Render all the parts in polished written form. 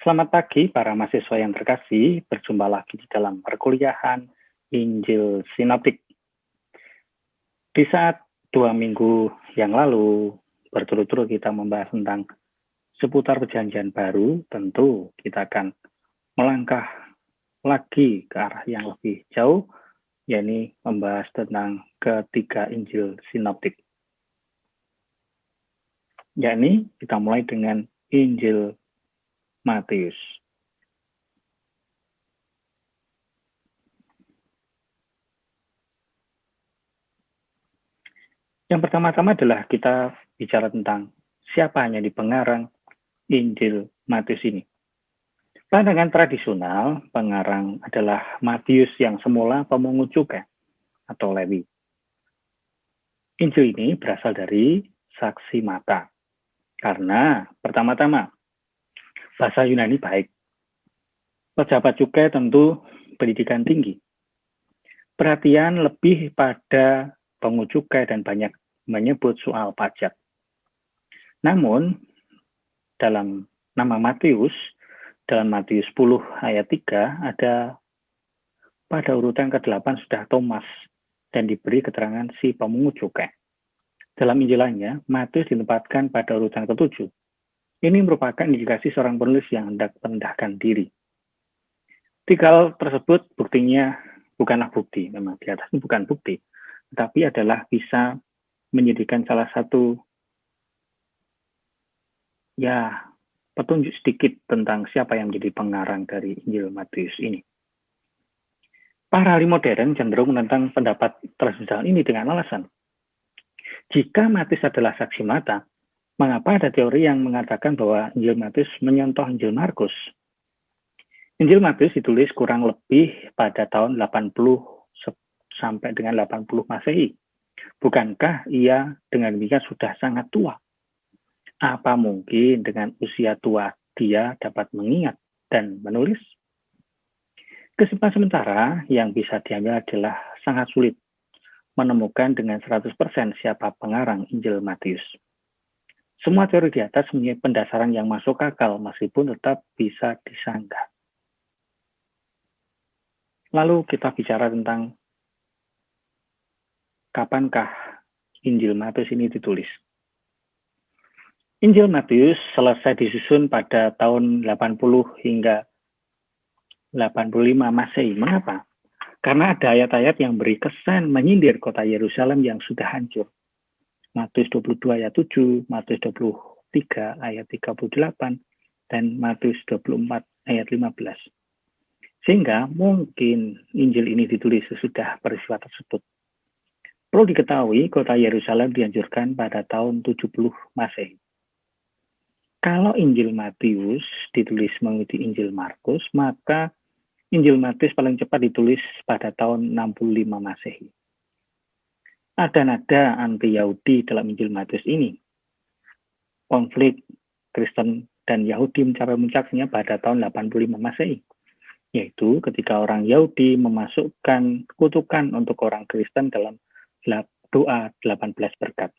Selamat pagi para mahasiswa yang terkasih, berjumpa lagi di dalam perkuliahan Injil Sinoptik. Di saat 2 minggu yang lalu, berturut-turut kita membahas tentang seputar perjanjian baru, tentu kita akan melangkah lagi ke arah yang lebih jauh, yakni membahas tentang ketiga Injil Sinoptik. Yakni kita mulai dengan Injil Matius. Yang pertama-tama adalah kita bicara tentang siapa yang di pengarang Injil Matius ini. Pandangan tradisional, pengarang adalah Matius yang semula pemungut cukai atau Lewi. Injil ini berasal dari saksi mata. Karena pertama-tama, bahasa Yunani baik. Pejabat cukai tentu pendidikan tinggi. Perhatian lebih pada pungut cukai dan banyak menyebut soal pajak. Namun, dalam nama Matius, dalam Matius 10 ayat 3, ada pada urutan ke-8 sudah Thomas dan diberi keterangan si pemungut cukai. Dalam Injilannya, Matius ditempatkan pada urutan ke-7. Ini merupakan indikasi seorang penulis yang hendak merendahkan diri. Tiga hal tersebut buktinya bukanlah bukti, memang di atas ini bukan bukti, tetapi adalah bisa menjadikan salah satu petunjuk sedikit tentang siapa yang menjadi pengarang dari Injil Matius ini. Para ahli modern cenderung menentang pendapat tradisional ini dengan alasan, jika Matius adalah saksi mata, mengapa ada teori yang mengatakan bahwa Injil Matius menyontoh Injil Markus? Injil Matius ditulis kurang lebih pada tahun 80 sampai dengan 80 Masehi. Bukankah ia dengan demikian sudah sangat tua? Apa mungkin dengan usia tua dia dapat mengingat dan menulis? Kesimpulan sementara yang bisa diambil adalah sangat sulit menemukan dengan 100% siapa pengarang Injil Matius. Semua teori di atas mempunyai pendasaran yang masuk akal meskipun tetap bisa disanggah. Lalu kita bicara tentang kapankah Injil Matius ini ditulis. Injil Matius selesai disusun pada tahun 80 hingga 85 Masehi. Mengapa? Karena ada ayat-ayat yang beri kesan menyindir kota Yerusalem yang sudah hancur. Matius 22 ayat 7, Matius 23 ayat 38, dan Matius 24 ayat 15. Sehingga mungkin Injil ini ditulis sesudah peristiwa tersebut. Perlu diketahui, kota Yerusalem dihancurkan pada tahun 70 Masehi. Kalau Injil Matius ditulis mengikuti Injil Markus, maka Injil Matius paling cepat ditulis pada tahun 65 Masehi. Ada nada anti-Yahudi dalam Injil Matius ini. Konflik Kristen dan Yahudi mencapai puncaknya pada tahun 85 Masehi. Yaitu ketika orang Yahudi memasukkan kutukan untuk orang Kristen dalam doa 18 berkat.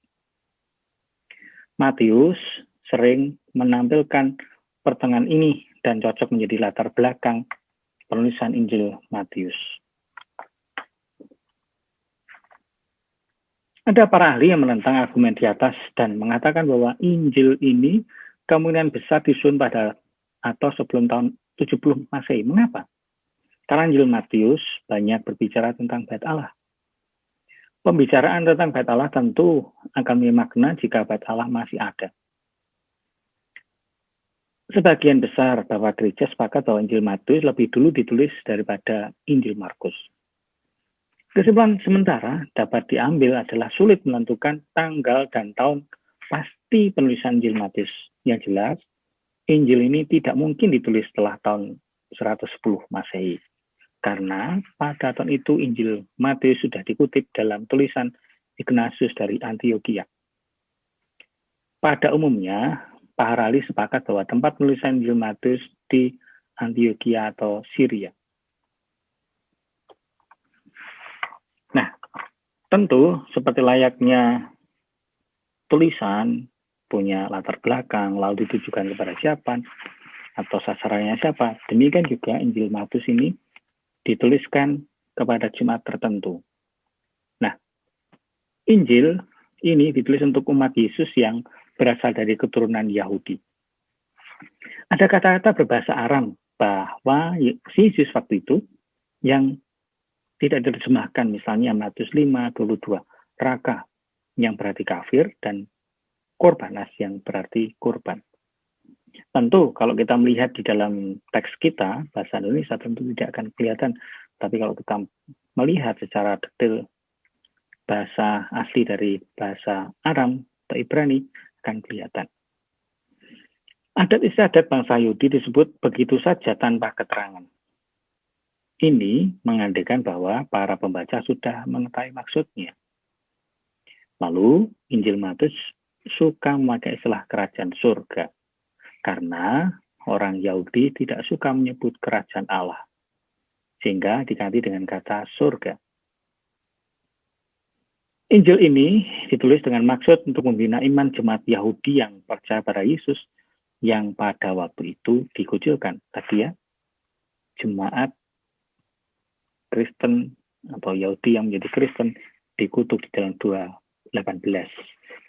Matius sering menampilkan pertengahan ini dan cocok menjadi latar belakang penulisan Injil Matius. Ada para ahli yang menentang argumen di atas dan mengatakan bahwa Injil ini kemungkinan besar disusun pada atau sebelum tahun 70 Masehi. Mengapa? Karena Injil Matius banyak berbicara tentang Bait Allah. Pembicaraan tentang Bait Allah tentu akan memiliki makna jika Bait Allah masih ada. Sebagian besar Bapak Gereja sepakat bahwa Injil Matius lebih dulu ditulis daripada Injil Markus. Kesimpulan sementara dapat diambil adalah sulit menentukan tanggal dan tahun pasti penulisan Injil Matius. Yang jelas, Injil ini tidak mungkin ditulis setelah tahun 110 Masehi. Karena pada tahun itu Injil Matius sudah dikutip dalam tulisan Ignatius dari Antioquia. Pada umumnya, para ahli sepakat bahwa tempat penulisan Injil Matius di Antioquia atau Syria. Nah, tentu seperti layaknya tulisan punya latar belakang, lalu ditujukan kepada siapa. atau sasarannya siapa. Demikian juga Injil Matius ini dituliskan kepada jemaat tertentu. Nah, Injil ini ditulis untuk umat Yesus yang berasal dari keturunan Yahudi. Ada kata-kata berbahasa Aram bahwa Yesus waktu itu yang tidak diterjemahkan, misalnya Matius 5:22, raka yang berarti kafir dan korbanas yang berarti kurban. Tentu kalau kita melihat di dalam teks kita, bahasa Indonesia tentu tidak akan kelihatan. Tapi kalau kita melihat secara detail bahasa asli dari bahasa Aram atau Ibrani, akan kelihatan. Adat istiadat bangsa Yahudi disebut begitu saja tanpa keterangan. Ini mengandaikan bahwa para pembaca sudah mengetahui maksudnya. Lalu, Injil Matius suka memakai istilah kerajaan surga. Karena orang Yahudi tidak suka menyebut kerajaan Allah. Sehingga diganti dengan kata surga. Injil ini ditulis dengan maksud untuk membina iman jemaat Yahudi yang percaya pada Yesus yang pada waktu itu dikucilkan. Tadi ya, jemaat Kristen atau Yahudi yang menjadi Kristen dikutuk di dalam 2:18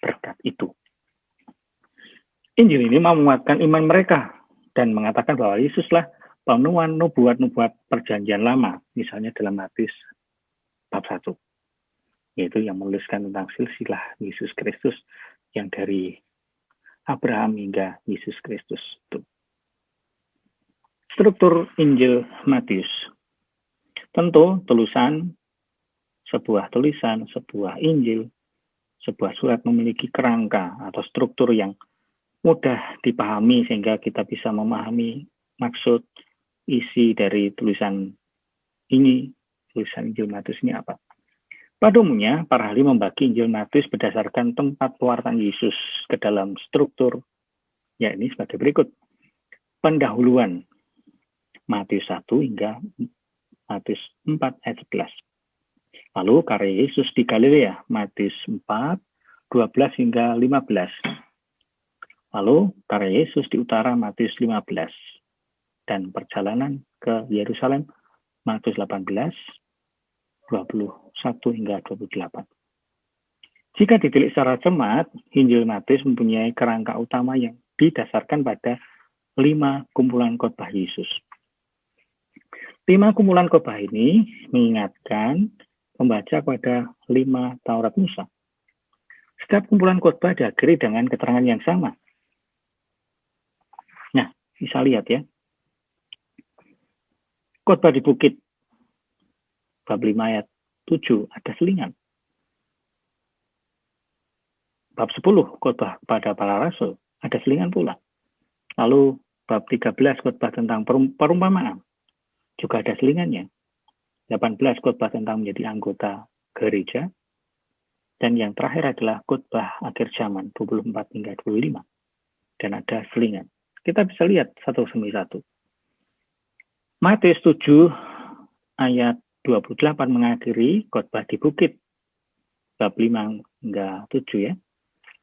berkat itu. Injil ini mau menguatkan iman mereka dan mengatakan bahwa Yesuslah pemenuhan nubuat-nubuat perjanjian lama, misalnya dalam Matius bab 1, yaitu yang menuliskan tentang silsilah Yesus Kristus yang dari Abraham hingga Yesus Kristus. Struktur Injil Matius. Tentu sebuah tulisan, sebuah Injil, sebuah surat memiliki kerangka atau struktur yang mudah dipahami sehingga kita bisa memahami maksud isi dari tulisan ini, tulisan Injil Matius ini apa. Pada umumnya, para ahli membagi Injil Matius berdasarkan tempat pewartaan Yesus ke dalam struktur, yakni sebagai berikut. Pendahuluan Matius 1 hingga Matius 4 ayat 11. Lalu karya Yesus di Galilea, Matius 4, 12 hingga 15. Lalu karya Yesus di utara, Matius 15. Dan perjalanan ke Yerusalem, Matius 18, 21 hingga 28. Jika ditilik secara cermat, Injil Matius mempunyai kerangka utama yang didasarkan pada 5 kumpulan khotbah Yesus. 5 kumpulan khotbah ini mengingatkan pembaca pada 5 Taurat Musa. Setiap kumpulan khotbah diakhiri dengan keterangan yang sama. Nah, bisa lihat ya. Khotbah di bukit, bab 5 ayat 7, ada selingan. Bab 10, khotbah kepada para rasul, ada selingan pula. Lalu bab 13, khotbah tentang perumpamaan, juga ada selingannya. 18, khotbah tentang menjadi anggota gereja. Dan yang terakhir adalah khotbah akhir zaman, 24 hingga 25. Dan ada selingan. Kita bisa lihat satu demi satu. Matius 7 ayat 28 mengakhiri khotbah di bukit. Bab 5 hingga 7 ya.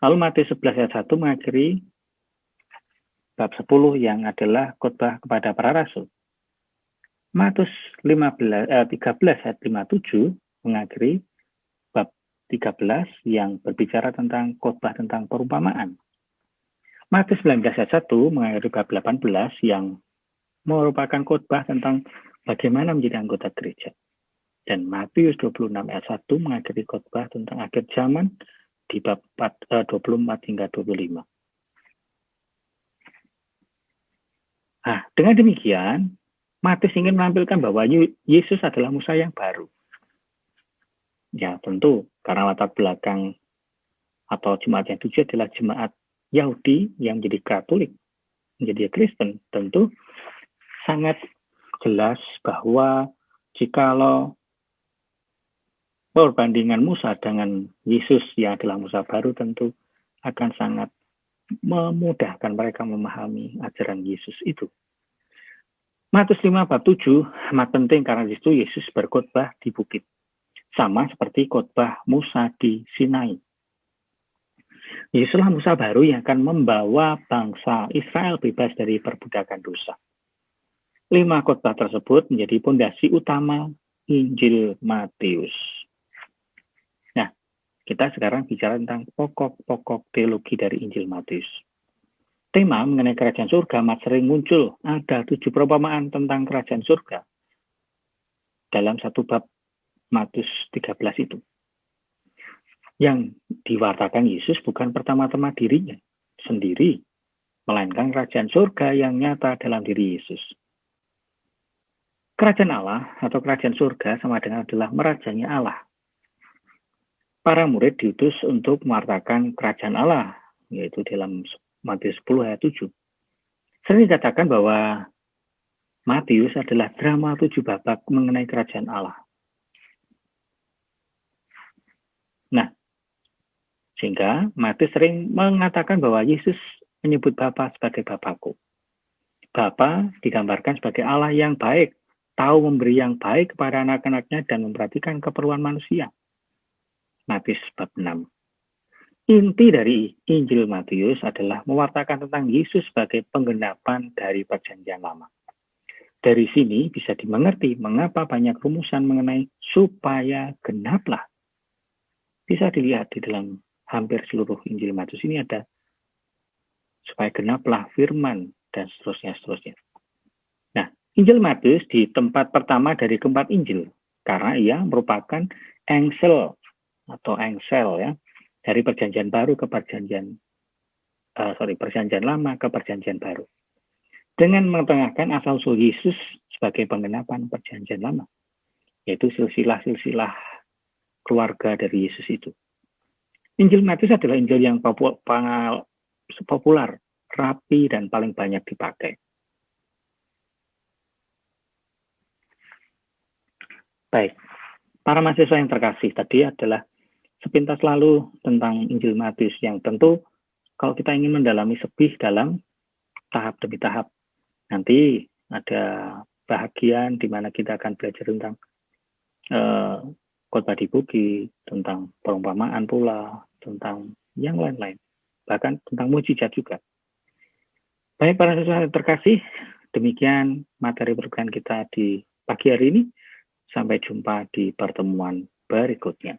Lalu Matius 11 ayat 1 mengakhiri bab 10 yang adalah khotbah kepada para rasul. Matius 13 ayat 57 mengakhiri bab 13 yang berbicara tentang khotbah tentang perumpamaan. Matius 19 ayat 1 mengakhiri bab 18 yang merupakan khotbah tentang bagaimana menjadi anggota gereja. Dan Matius 26 ayat 1 mengakhiri khotbah tentang akhir zaman di bab 24 hingga 25. Nah, dengan demikian, Matius ingin menampilkan bahwa Yesus adalah Musa yang baru. Ya, tentu karena latar belakang atau jemaat yang tujuh adalah jemaat Yahudi yang menjadi Katolik, menjadi Kristen. Tentu sangat jelas bahwa jikalau perbandingan Musa dengan Yesus yang adalah Musa baru tentu akan sangat memudahkan mereka memahami ajaran Yesus itu. Matius 5 bab 7 amat penting karena di situ Yesus berkhotbah di bukit. Sama seperti khotbah Musa di Sinai. Yesuslah Musa baru yang akan membawa bangsa Israel bebas dari perbudakan dosa. 5 khotbah tersebut menjadi pondasi utama Injil Matius. Nah, kita sekarang bicara tentang pokok-pokok teologi dari Injil Matius. Tema mengenai kerajaan surga amat sering muncul. Ada 7 perumpamaan tentang kerajaan surga dalam satu bab Matius 13 itu. Yang diwartakan Yesus bukan pertama-tama dirinya sendiri, melainkan kerajaan surga yang nyata dalam diri Yesus. Kerajaan Allah atau kerajaan surga sama dengan adalah merajanya Allah. Para murid diutus untuk mewartakan kerajaan Allah, yaitu dalam Matius 10 ayat 7. Sering dikatakan bahwa Matius adalah drama 7 babak mengenai kerajaan Allah. Nah, sehingga Matius sering mengatakan bahwa Yesus menyebut Bapa sebagai Bapakku. Bapa digambarkan sebagai Allah yang baik, tahu memberi yang baik kepada anak-anaknya dan memperhatikan keperluan manusia. Matius bab 6. Inti dari Injil Matius adalah mewartakan tentang Yesus sebagai penggenapan dari Perjanjian Lama. Dari sini bisa dimengerti mengapa banyak rumusan mengenai supaya genaplah. Bisa dilihat di dalam hampir seluruh Injil Matius ini ada supaya genaplah firman dan seterusnya. Nah, Injil Matius di tempat pertama dari keempat Injil karena ia merupakan engsel ya dari perjanjian baru ke perjanjian Lama ke perjanjian baru. Dengan mengetengahkan asal-usul Yesus sebagai penggenapan perjanjian lama, yaitu silsilah keluarga dari Yesus itu. Injil Matius adalah Injil yang populer, rapi, dan paling banyak dipakai. Baik, para mahasiswa yang terkasih, tadi adalah sepintas lalu tentang Injil Matius yang tentu kalau kita ingin mendalami lebih dalam tahap demi tahap, nanti ada bahagian di mana kita akan belajar tentang khotbah di bukit, tentang perumpamaan pula, tentang yang lain-lain, bahkan tentang mujizat juga. Baik para siswa terkasih, demikian materi perkuliahan kita di pagi hari ini. Sampai jumpa di pertemuan berikutnya.